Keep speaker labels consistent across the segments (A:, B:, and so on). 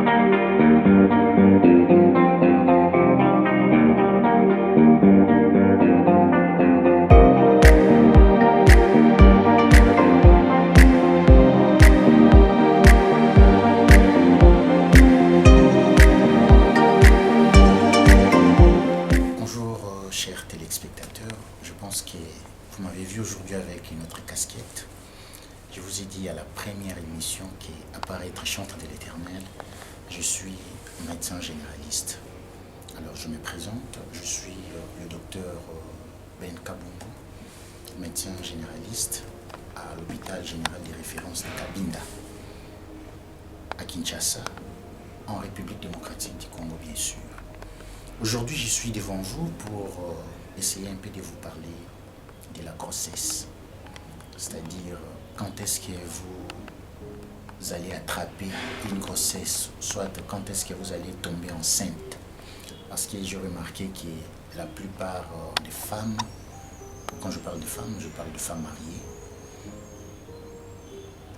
A: Chers téléspectateurs, je pense que vous m'avez vu aujourd'hui avec une autre casquette. Je vous ai dit à la première émission qu'apparaître chantre de l'Éternel, je suis médecin généraliste. Alors je me présente, je suis le docteur Ben Kabungu, médecin généraliste à l'hôpital général des références de Kabinda, à Kinshasa, en République démocratique du Congo bien sûr. Aujourd'hui, je suis devant vous pour essayer un peu de vous parler de la grossesse. C'est-à-dire, quand est-ce que vous allez attraper une grossesse, soit quand est-ce que vous allez tomber enceinte. Parce que j'ai remarqué que la plupart des femmes, quand je parle de femmes, je parle de femmes mariées,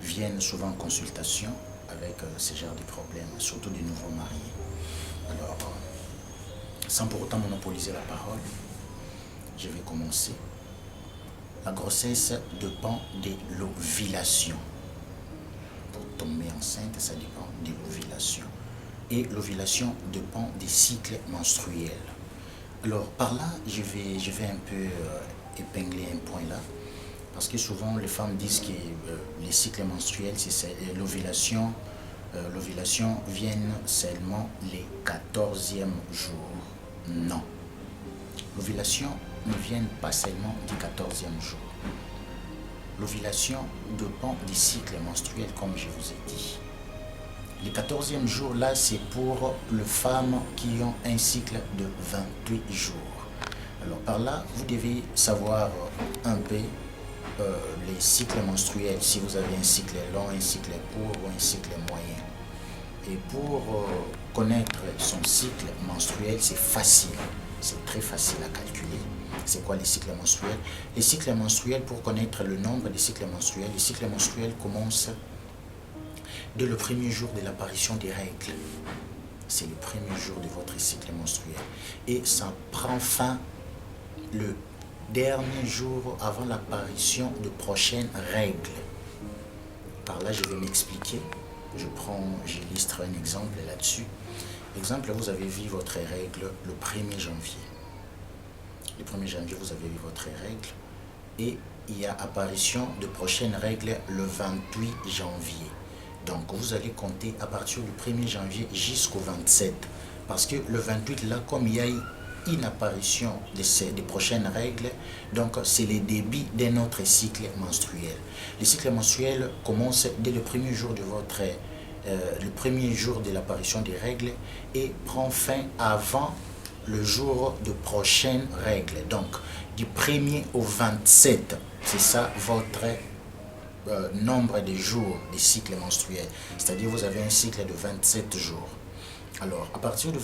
A: viennent souvent en consultation avec ce genre de problèmes, surtout des nouveaux mariés. Alors, sans pour autant monopoliser la parole, je vais commencer. La grossesse dépend de l'ovulation. Pour tomber enceinte, ça dépend de l'ovulation. Et l'ovulation dépend des cycles menstruels. Alors par là, je vais un peu épingler un point là. Parce que souvent, les femmes disent que les cycles menstruels, c'est l'ovulation. L'ovulation vient seulement les 14e jours. Non. L'ovulation ne vient pas seulement du 14e jour. L'ovulation dépend des cycles menstruels, comme je vous ai dit. Le 14e jour, là, c'est pour les femmes qui ont un cycle de 28 jours. Alors, par là, vous devez savoir un peu les cycles menstruels, si vous avez un cycle long, un cycle court ou un cycle moyen. Et pour connaître son cycle menstruel, c'est facile, c'est très facile à calculer. C'est quoi les cycles menstruels? Les cycles menstruels, pour connaître le nombre des cycles menstruels, les cycles menstruels commencent dès le premier jour de l'apparition des règles. C'est le premier jour de votre cycle menstruel. Et ça prend fin le dernier jour avant l'apparition de prochaines règles. Par là, je vais m'expliquer. J'illustre un exemple là-dessus. Exemple, vous avez vu votre règle le 1er janvier. Le 1er janvier, vous avez vu votre règle. Et il y a apparition de prochaines règles le 28 janvier. Donc, vous allez compter à partir du 1er janvier jusqu'au 27. Parce que le 28, là, comme il y a une apparition des prochaines règles, donc c'est le début d'un autre cycle menstruel. Le cycle menstruel commence dès le premier jour de le premier jour de l'apparition des règles et prend fin avant le jour de prochaines règles. Donc du 1er au 27, c'est ça votre nombre de jours des cycles menstruels. C'est-à-dire vous avez un cycle de 27 jours. Alors à partir de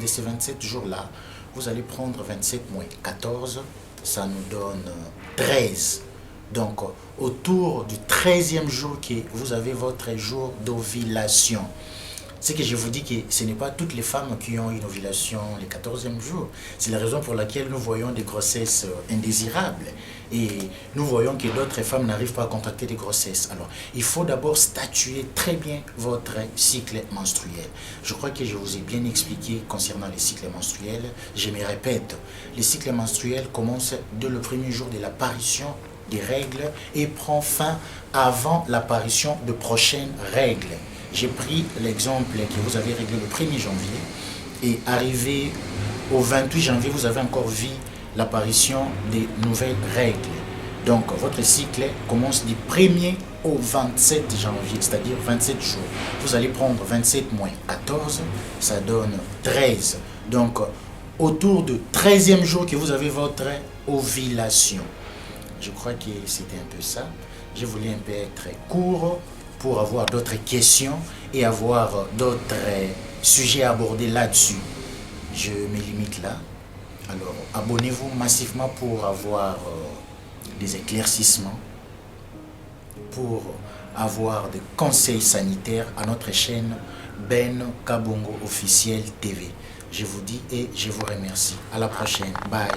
A: ces 27 jours-là, vous allez prendre 27 moins 14, ça nous donne 13. Donc, autour du 13e jour que vous avez votre jour d'ovulation. C'est que je vous dis que ce n'est pas toutes les femmes qui ont une ovulation le 14e jour. C'est la raison pour laquelle nous voyons des grossesses indésirables. Et nous voyons que d'autres femmes n'arrivent pas à contracter des grossesses. Alors, il faut d'abord statuer très bien votre cycle menstruel. Je crois que je vous ai bien expliqué concernant les cycles menstruels. Je me répète, les cycles menstruels commencent dès le premier jour de l'apparition des règles et prend fin avant l'apparition de prochaines règles. J'ai pris l'exemple que vous avez réglé le 1er janvier et arrivé au 28 janvier, vous avez encore vu l'apparition des nouvelles règles. Donc, votre cycle commence du 1er au 27 janvier, c'est-à-dire 27 jours. Vous allez prendre 27 moins 14, ça donne 13. Donc, autour du 13e jour que vous avez votre ovulation. Je crois que c'était un peu ça. Je voulais un peu être court pour avoir d'autres questions et avoir d'autres sujets à aborder là-dessus. Je me limite là. Alors, abonnez-vous massivement pour avoir des éclaircissements, pour avoir des conseils sanitaires à notre chaîne Ben Kabongo officiel TV. Je vous dis et je vous remercie. À la prochaine. Bye.